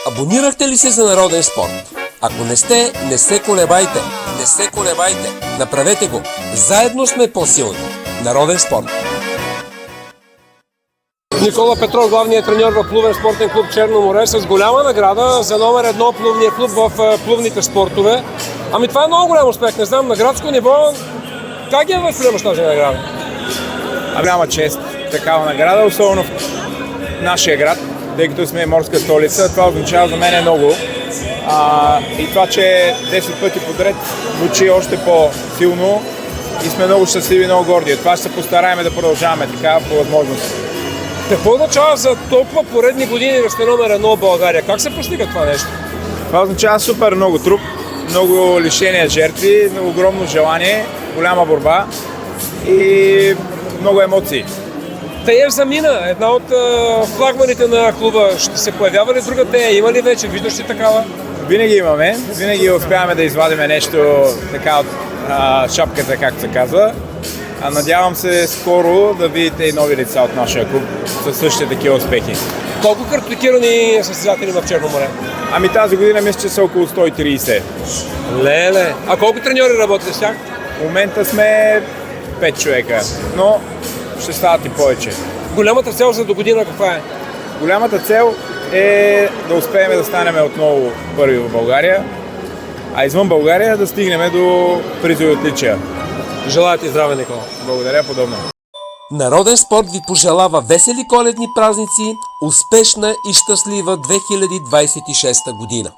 Абонирахте ли се за Народен спорт? Ако не сте, не се колебайте. Не се колебайте. Направете го. Заедно сме по-силни. Народен спорт. Никола Петров, главният треньор в плувен спортен клуб Черно море, с голяма награда за номер 1 плувния клуб в плувните спортове. Ами това е много голям успех. Не знам, на градско ниво, как я възприемаш тази награда? Голяма чест такава награда, особено в нашия град, тъй като сме морска столица. Това означава за мен много. И това, че 10 пъти подред звучи още по-силно и сме много щастливи и много горди. Това ще се постараем да продължаваме така по възможност. Какво означава за толкова поредни години да сте номер 1 в България? Как се постига това нещо? Това означава супер много труд, много лишения жертви, огромно желание, голяма борба и много емоции. Тея замина, една от флагманите на клуба. Ще се появява ли друга Тея? Има ли вече? Виждаш ли такава? Винаги имаме, винаги успяваме да извадим нещо така от шапката, както се казва. Надявам се скоро да видите и нови лица от нашия клуб със същите такива успехи. Колко квалифицирани състезатели има в Черно море? Ами тази година мисля, че са около 130. Леле! А колко треньори работите с тях? В момента сме 5 човека, но ще стават и повече. Голямата цел за до година каква е? Голямата цел е да успеем да станем отново първи в България, а извън България да стигнем до призови отличия. Желая ти здраве, Никола. Благодаря, подобно. Народен спорт ви пожелава весели коледни празници, успешна и щастлива 2026 година.